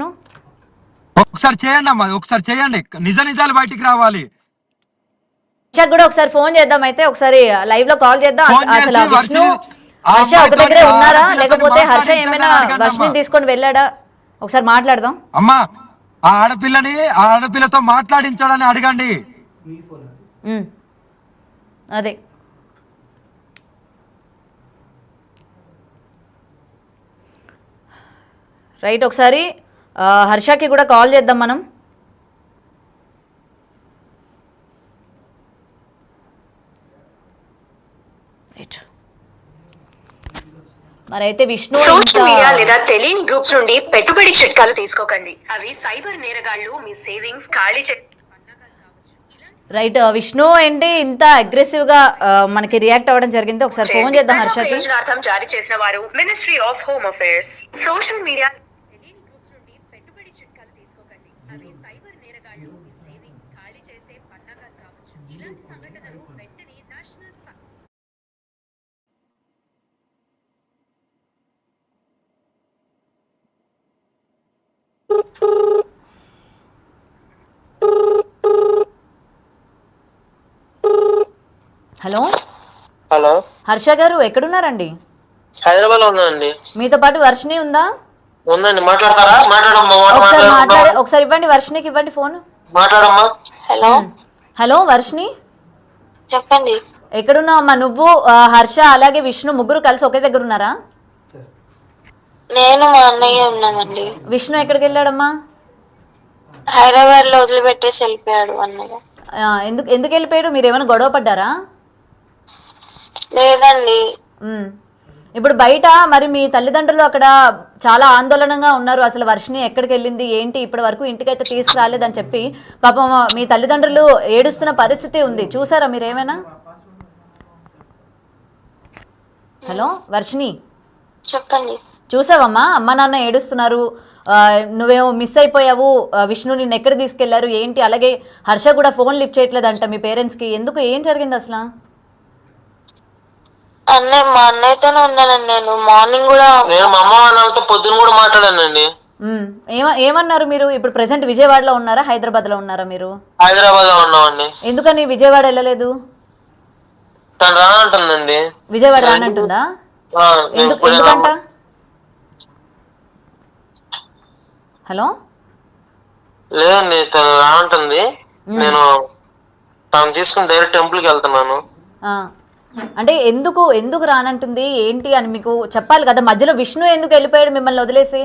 ను ఒకసారి చేయండి అమ్మా, ఒకసారి చేయండి, నిజ నిజాలు బయటికి రావాలి. రిషాకి కూడా ఒకసారి ఫోన్ చేద్దాం. అయితే ఒకసారి లైవ్ లో కాల్ చేద్దాం. ఫోన్ అసలు చేసి విష్ణు ఆ హర్ష ఒక అమ్మాయితోని దగ్గరే ఆ ఉన్నారా, ఆడపిల్లతోని లేకపోతే హర్ష ఏమైనా మాట్లాడించాలని అడగండి అమ్మా. వర్షిని తీసుకొని వెళ్ళాడా? ఒకసారి మాట్లాడదాం. అమ్మా, ఆ ఆడపిల్లతో మాట్లాడించాడని అడగండి. ఉమ్, అదే రైట్. ఒకసారి హర్షకి కూడా కాల్ చేద్దాం మనం. రైట్. మరైతే విష్ణు సోషల్ మీడియా లేదా తెలియని గ్రూప్స్ నుండి పెట్టుబడి చిట్కాలు తీసుకోకండి. అవి సైబర్ నేరగాళ్లు మీ సేవింగ్స్ ఖాళీ రైట్. విష్ణు ఏంటి ఇంత అగ్రెసివ్ గా మనకి రియాక్ట్ అవ్వడం జరిగింది? ఒకసారి ఫోన్ చేద్దాం హర్షకి. ప్రయోజనార్థం జారీ చేసిన వారు ministry of home affairs. Social media తెలియని గ్రూప్స్ నుండి పెట్టుబడి చిట్కాలు తీసుకోకండి. అవి సైబర్ నేరగాళ్లు మీ సేవింగ్స్ ఖాళీ చేసే పన్నాగాలు కావచ్చు. ఇలాంటి సంఘటనలు వెంటనే నేషనల్ హలో హలో, హర్ష గారు ఎక్కడున్నారండి? హైదరాబాద్ లో ఉన్నానండి. మీతో పాటు వర్షిని ఉందా? ఉందండి, మాట్లాడతారా? ఒకసారి ఇవ్వండి, వర్షినికి ఇవ్వండి ఫోన్. మాట్లాడమ్మా. హలో హలో వర్షిని, చెప్పండి. ఎక్కడున్నావు అమ్మా నువ్వు? హర్ష అలాగే విష్ణు ముగ్గురు కలిసి ఒకే దగ్గర ఉన్నారా? నేను మా అన్నయ్య ఉన్నామండి. విష్ణు ఎక్కడికి వెళ్ళాడమ్మా? హైదరాబాద్ లో వదిలిపెట్టేసి వెళ్ళిపోయాడు అన్నయ్య. ఎందుకు ఎందుకు వెళ్ళిపోయాడు? మీరు ఏమైనా గొడవ పడ్డారా? లేదండి. ఇప్పుడు బయట మరి మీ తల్లిదండ్రులు అక్కడ చాలా ఆందోళనగా ఉన్నారు. అసలు వర్షిని ఎక్కడికి వెళ్ళింది ఏంటి, ఇప్పటి వరకు ఇంటికైతే తీసుకురాలేదని చెప్పి పాపం మీ తల్లిదండ్రులు ఏడుస్తున్న పరిస్థితి ఉంది. చూసారా మీరు ఏమైనా? హలో వర్షిని, చెప్పండి. చూసావమ్మా అమ్మ నాన్న ఏడుస్తున్నారు, నువ్వేమో మిస్ అయిపోయావు, విష్ణు నిన్ను ఎక్కడ తీసుకెళ్లారు ఏంటి? అలాగే హర్ష కూడా ఫోన్ లిఫ్ట్ చేయట్లేదంట మీ పేరెంట్స్కి. ఎందుకు, ఏం జరిగింది అసలు? అన్నయ్య, మా అన్నయ్యతోనే ఉన్నానండి. నేను మార్నింగ్ కూడా మా అమ్మ వాళ్ళతో పొద్దున కూడా మాట్లాడానండి. ఏమన్నారు మీరు? ఇప్పుడు ప్రెసెంట్ విజయవాడలో ఉన్నారా, హైదరాబాద్ లో ఉన్నారా మీరు? హైదరాబాద్ లో ఉన్నామండి. ఎందుకని విజయవాడ వెళ్ళలేదు? తను రానంటుందండి. విజయవాడ రానంటుందా? ఎందుకంట? హలో, లేదండి, తను రానంటుంది. నేను తను తీసుకుని డైరెక్ట్ టెంపుల్కి వెళ్తున్నాను. అంటే ఎందుకు ఎందుకు రానంటుంది ఏంటి అని మీకు చెప్పాలి కదా. మధ్యలో విష్ణు ఎందుకు వెళ్ళిపోయాడు మిమ్మల్ని వదిలేసి?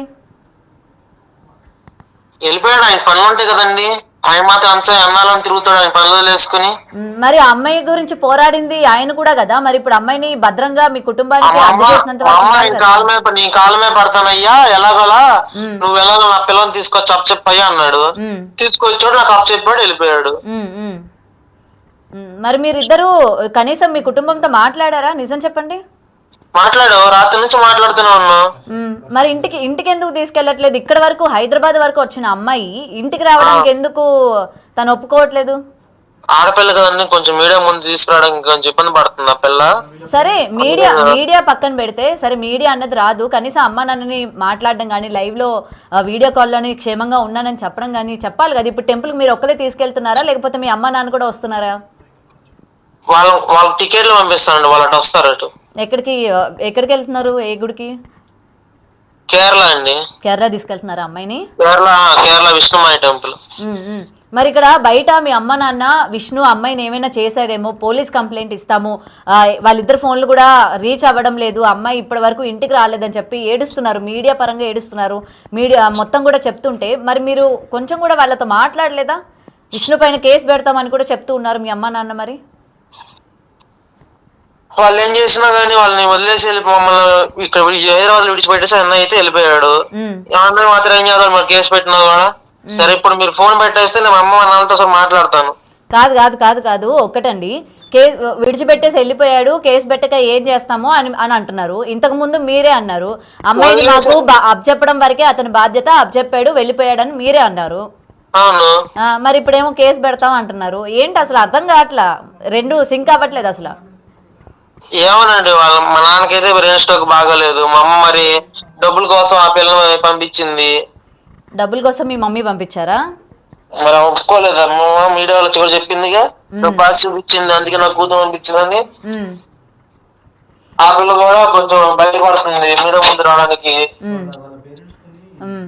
వెళ్ళిపోయాడు, ఆయన పనులు ఉంటాయి కదండి. ఆయన మాత్రం అంతా అన్నాలని తిరుగుతాడు, ఆయన పనులు వదిలేసుకుని. మరి అమ్మాయి గురించి పోరాడింది ఆయన కూడా కదా. మరి ఇప్పుడు అమ్మాయిని భద్రంగా మీ కుటుంబానికి నీ కాలమే పడతానయ్యా, ఎలాగోలా నువ్వు ఎలాగో నా పిల్లల్ని తీసుకొచ్చి అప్ చెప్పయ్యా అన్నాడు. తీసుకొచ్చాడు, నాకు అప్ చెప్పాడు, వెళ్ళిపోయాడు. మరి మీరిద్దరు కనీసం మీ కుటుంబంతో మాట్లాడారా? నిజం చెప్పండి. మాట్లాడు, రాత్రి నుంచి మాట్లాడుతూనే ఉన్నా. మరి ఇంటికి ఎందుకు తీసుకెళ్లట్లేదు? ఇక్కడ వరకు హైదరాబాద్ వరకు వచ్చిన అమ్మాయి ఇంటికి రావడానికి ఎందుకు తను ఒప్పుకోవట్లేదు? ఆడపిల్ల కదండి, కొంచెం మీడియా ముందు తీసుకురావడానికి కొంచెం ఇబ్బంది పడుతుంది ఆ పిల్ల. సరే, మీడియా పక్కన పెడితే, సరే మీడియా అన్నది రాదు, కనీసం అమ్మ నాన్నని మాట్లాడడం కానీ, లైవ్ లో వీడియో కాల్లోని క్షేమంగా ఉన్నానని చెప్పడం కానీ చెప్పాలి కదా. ఇప్పుడు టెంపుల్ మీరు ఒక్కరే తీసుకెళ్తున్నారా, లేకపోతే మీ అమ్మ నాన్న కూడా వస్తున్నారా? వాళ్ళ టికెట్లు పంపిస్తానండి, వాళ్ళు వస్తారు. అటు ఎక్కడికి వెళ్తున్నారు? ఏ గుడికి? కేరళ అండి. కేరళ తీసుకెళ్తున్నారా అమ్మాయిని? కేరళ విష్ణుమాయ టెంపుల్. మరి ఇక్కడ బయట మీ అమ్మ నాన్న విష్ణు అమ్మాయిని ఏమైనా చేశాడేమో, పోలీస్ కంప్లైంట్ ఇస్తాము, వాళ్ళిద్దరు ఫోన్లు కూడా రీచ్ అవ్వడం లేదు, అమ్మాయి ఇప్పటి వరకు ఇంటికి రాలేదని చెప్పి ఏడుస్తున్నారు, మీడియా పరంగా ఏడుస్తున్నారు, మీడియా మొత్తం కూడా చెప్తుంటే మరి మీరు కొంచెం కూడా వాళ్ళతో మాట్లాడలేదా? విష్ణు పైన కేసు పెడతామని కూడా చెప్తూ ఉన్నారు మీ అమ్మ నాన్న. మరి వాళ్ళు ఏం చేసినా గానీ వాళ్ళని వదిలేసి మమ్మల్ని ఇక్కడ హైదరాబాద్ విడిచిపెట్టేసి అన్నయ్య అయితే వెళ్ళిపోయాడు. అన్నయ్య మాత్రం ఏం చేయాలి, మరి కేసు పెట్టినా కూడా. సరే, ఇప్పుడు మీరు ఫోన్ పెట్టేస్తే నేను అమ్మ నాన్నతో సార్ మాట్లాడతాను. కాదు కాదు కాదు కాదు ఒక్కటండి, విడిచిపెట్టేసి వెళ్ళిపోయాడు, కేసు పెట్టక ఏం చేస్తామో అని అంటున్నారు. ఇంతకు ముందు మీరే అన్నారు అమ్మాయిని మాకు అబ్జెప్పడం వరకే అతని బాధ్యత, అబ్జెప్పాడు వెళ్ళిపోయాడని మీరే అన్నారు. మరి ఇప్పుడేమో కేసు పెడతాం అంటున్నారు. ఏంటి అసలు అర్థం కావట్లా, రెండు సింక్ అవ్వట్లేదు అసలు. ఏమోనండి, మా నాన్నకైతే బ్రెయిన్ స్ట్రోక్ బాగాలేదు. మా అమ్మ మరి డబ్బుల కోసం ఆ పిల్లని పంపించింది. డబ్బుల కోసం మీ మమ్మీ పంపించారా? మరి ఒప్పుకోలేదు అమ్మ, మీడియాలో చివరి చెప్పిందిగా పాస్ చూపించింది, అందుకే నాకు కూతురు పంపించిందని. ఉమ్, ఆ పిల్ల కూడా కొంచెం భయపడుతుంది మీడియా ముందు రావడానికి. ఉమ్, ఉమ్.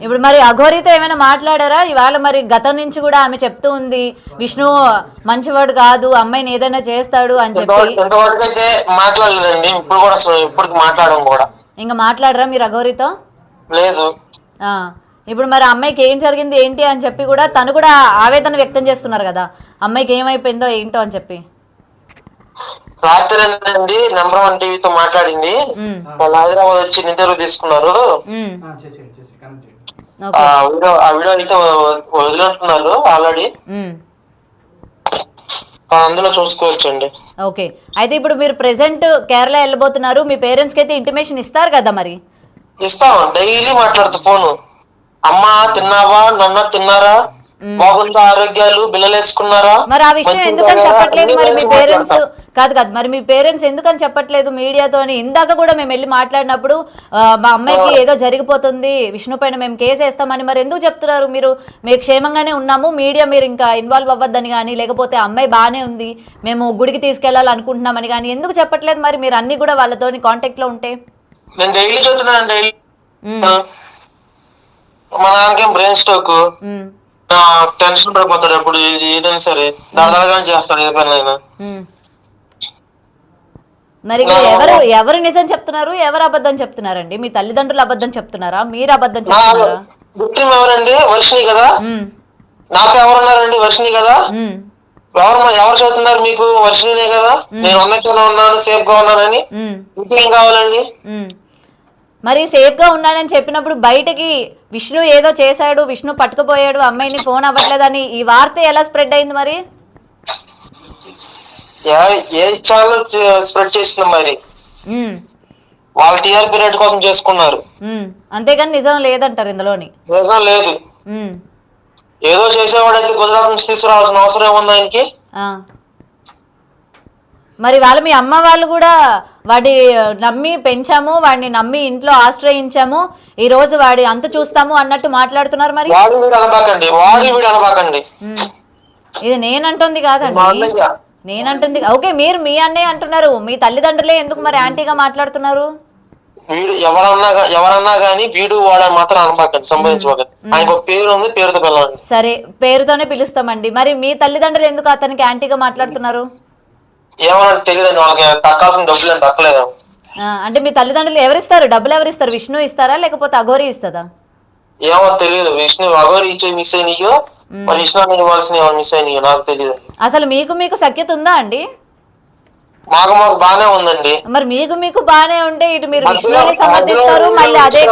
ఇప్పుడు మరి అఘోరితో ఏమైనా మాట్లాడారా ఇవాళ? మరి గతం నుంచి కూడా ఆమె చెప్తూ ఉంది విష్ణు మంచివాడు కాదు, అమ్మాయిని ఏదైనా చేస్తాడు అని చెప్పి. ఇంతవరకు అయితే మాట్లాడలేదండి, ఇప్పుడు కూడా ఇప్పటికి మాట్లాడడం కూడా. ఇంకా మాట్లాడరా మీరు అఘోరితో? లేదు. ఆ, ఇప్పుడు మరి అమ్మాయికి ఏం జరిగింది ఏంటి అని చెప్పి కూడా తను కూడా ఆవేదన వ్యక్తం చేస్తున్నారు కదా, అమ్మాయికి ఏమైపోయిందో ఏంటో అని చెప్పి. రాత్రి అండి నెంబర్ 1 టీవీతో మాట్లాడింది, ఉమ్, వాళ్ళు హైదరాబాద్ వచ్చి ఇంటర్వ్యూ తీసుకున్నారు. ఉమ్, ఆ ఓకే. వీడియో అయితే వదిలింటున్నారు ఆల్రెడీ, ఉమ్, అందులో చూసుకోవచ్చండి. ఓకే. అయితే ఇప్పుడు మీరు ప్రెసెంట్ కేరళ వెళ్ళబోతున్నారు, మీ పేరెంట్స్కి అయితే ఇంటిమేషన్ ఇస్తారు కదా మరి? ఇస్తాం, డైలీ మాట్లాడుతూ ఫోను. అమ్మా తిన్నావా, నాన్న తిన్నారా, బాగుందా ఆరోగ్యాలు, బిల్లలు వేసుకున్నారా, మరి ఆ విషయం ఎందుకని చెప్పట్లేదు మరి మీ పేరెంట్స్? కాదు కాదు, మరి మీ పేరెంట్స్ ఎందుకని చెప్పట్లేదు మీడియాతో అని? ఇందాక కూడా మేము వెళ్ళి మాట్లాడినప్పుడు మా అమ్మాయికి ఏదో జరిగిపోతుంది, విష్ణు పైన మేము కేసు వేస్తామని మరి ఎందుకు చెప్తున్నారు మీరు? మేము క్షేమంగానే ఉన్నాము, మీడియా మీరు ఇంకా ఇన్వాల్వ్ అవ్వద్దని కానీ, లేకపోతే అమ్మాయి బాగానే ఉంది మేము గుడికి తీసుకెళ్లాలి అనుకుంటున్నామని కానీ ఎందుకు చెప్పట్లేదు మరి? మీరు అన్ని కూడా వాళ్ళతో కాంటాక్ట్ లో ఉంటే. నేను డైలీ చూస్తున్నాను, డైలీ. మా నాన్నకేం బ్రెయిన్ స్ట్రోక్, టెన్షన్ పడిపోతాడు ఎప్పుడు ఏదైనా సరే, దళదళగానే చేస్తాడు ఏ పని అయినా. మరి ఎవరు నిజం చెప్తున్నారు, ఎవరు అబద్ధం చెప్తున్నారండి? మీ తల్లిదండ్రులు అబద్ధం చెప్తున్నారా, మీరు అబద్ధం చెప్తున్నారా? విక్టిమ్ ఎవరండి? వర్షిణి కదా. నాతో ఎవరున్నారండి? వర్షిణి కదా. ఎవరు చదువుతున్నారు మీకు? వర్షిణినే కదా. నేను ఉన్నతోనే ఉన్నాను, సేఫ్ గా ఉన్నానని, ఇంకేం కావాలండి? మరి సేఫ్ గా ఉన్నానని చెప్పినప్పుడు బయటకి విష్ణు ఏదో చేశాడు, విష్ణు పట్టుకుపోయాడు, అమ్మాయిని ఫోన్ అవ్వట్లేదని ఈ వార్త ఎలా స్ప్రెడ్ అయింది మరి? ఏ ఛానల్ స్ప్రెడ్ చేసిన మరి? వాళ్ళ టీఆర్పీ రేట్ కోసం చేసుకున్నారు, అంతేగాని నిజం లేదంటారు ఇందులోని? నిజం లేదు. ఏదో చేసేవాడైతే గుజరాత్ నుంచి తీసుకురావాల్సిన అవసరం ఏముంది ఆయనకి? మరి వాళ్ళు మీ అమ్మ వాళ్ళు కూడా వాడి నమ్మి పెంచాము, వాడిని నమ్మి ఇంట్లో ఆశ్రయించాము, ఈ రోజు వాడి అంత చూస్తాము అన్నట్టు మాట్లాడుతున్నారు. మరి ఇది నేనంటుంది కాదండి, నేనంటుంది. ఓకే, మీరు మీ అన్నయ్య అంటున్నారు, మీ తల్లిదండ్రులే ఎందుకు మరి యాంటీగా మాట్లాడుతున్నారు? ఎవరన్నా గానీ వీడు వాడ మాత్రం అనబాకండి, సంబంధించుకోకండి. ఆయనకు ఒక పేరు ఉంది, పేరుతో పిలవండి. సరే, పేరుతోనే పిలుస్తామండి. మరి మీ తల్లిదండ్రులు ఎందుకు అతనికి యాంటీగా మాట్లాడుతున్నారు? ఏమన్నా తెలియదండి, వాళ్ళకి దక్కాల్సిన డబ్బులు ఏం దక్కలేదు. అంటే మీ తల్లిదండ్రులు ఎవరిస్తారు డబ్బులు? ఎవరిస్తారు? విష్ణు ఇస్తారా లేకపోతే అఘోరి ఇస్తుందా? ఏమో తెలియదు. విష్ణు అఘోరి ఇచ్చే మిస్ అయినాయో, మరి విష్ణు ఇవ్వాల్సిన మిస్ అయినాయో నాకు తెలియదు. అసలు మీకు సఖ్యత ఉందా అండి? మాకు బానే ఉందండి. మరి మీకు బానే ఉంటే ఇటు మీరు విష్ణుని సమర్థిస్తారు, మళ్ళీ అదే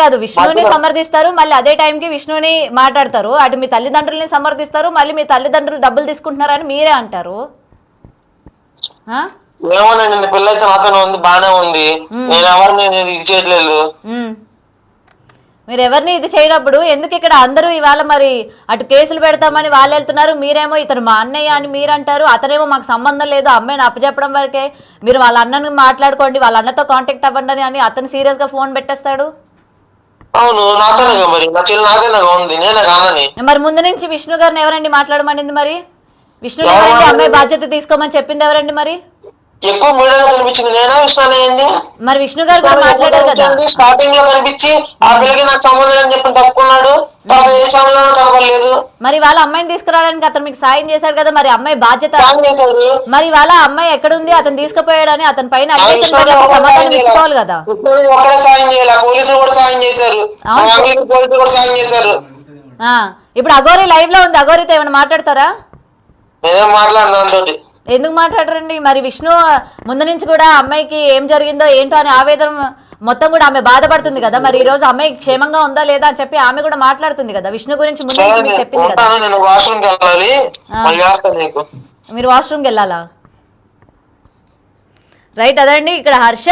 కాదు విష్ణుని సమర్థిస్తారు, మళ్ళీ అదే టైంకి విష్ణుని మాట్లాడతారు. అటు మీ తల్లిదండ్రులని సమర్థిస్తారు, మళ్ళీ మీ తల్లిదండ్రులు డబ్బులు తీసుకుంటున్నారని మీరే అంటారు. ఏమోనండి, పిల్ల అయితే నాతోనే ఉంది, బానే ఉంది. నేను ఎవరిని ఇది చేయట్లేదు. మీరు ఎవరిని ఇది చేయనప్పుడు ఎందుకు ఇక్కడ అందరూ ఇవాళ మరి అటు కేసులు పెడతామని వాళ్ళు వెళ్తున్నారు, మీరేమో ఇతను మా అన్నయ్య అని మీరు అంటారు, అతనేమో మాకు సంబంధం లేదు అమ్మాయిని అప్పచెప్పడం వరకే, మీరు వాళ్ళ అన్నని మాట్లాడుకోండి, వాళ్ళ అన్నతో కాంటాక్ట్ అవ్వండి అని అతను సీరియస్ గా ఫోన్ పెట్టేస్తాడు. అవును, నాతోనే మరి నా చెల్లి నాతోనే ఉంది, నేనే కానని. మరి ముందు నుంచి విష్ణు గారిని ఎవరండి మాట్లాడమనింది? మరి విష్ణు అమ్మాయి బాధ్యత తీసుకోమని చెప్పింది ఎవరండి? మరి ఎక్కువ మీడియాలో కనిపించింది నేనా విష్ణునే? మరి విష్ణు గారు కూడా మాట్లాడారు కదా, స్టార్టింగ్ లో కనిపించి ఆ పిల్లకి నాకు సంబంధం అని చెప్పి తప్పుకున్నాడు, తర్వాత ఏ ఛానల్ కనపడలేదు. మరి వాళ్ళ అమ్మాయిని తీసుకురావడానికి అతను మీకు సాయం చేశాడు కదా, మరి అమ్మాయి బాధ్యత మరి వాళ్ళ అమ్మాయి ఎక్కడుంది, అతను తీసుకుపోయాడని అతని పైన సమాధానం ఇచ్చుకోవాలి కదా. ఒకటే సాయం చేయాలి, పోలీసులు కూడా సాయం చేశారు, పోలీసులు కూడా సాయం చేశారు. ఇప్పుడు అఘోరి లైవ్ లో ఉంది, అఘోరితో ఏమైనా మాట్లాడతారా? నేనేం మాట్లాడినా దాంతో. ఎందుకు మాట్లాడరండి? మరి విష్ణు ముందు నుంచి కూడా అమ్మాయికి ఏం జరిగిందో ఏంటో అని ఆవేదన మొత్తం కూడా ఆమె బాధపడుతుంది కదా, మరి ఈ రోజు అమ్మాయి క్షేమంగా ఉందా లేదా అని చెప్పి ఆమె కూడా మాట్లాడుతుంది కదా, విష్ణు గురించి ముందు నుంచి మీకు చెప్పింది కదా. మీరు వాష్రూమ్కి వెళ్ళాలా? రైట్, అదండి ఇక్కడ హర్ష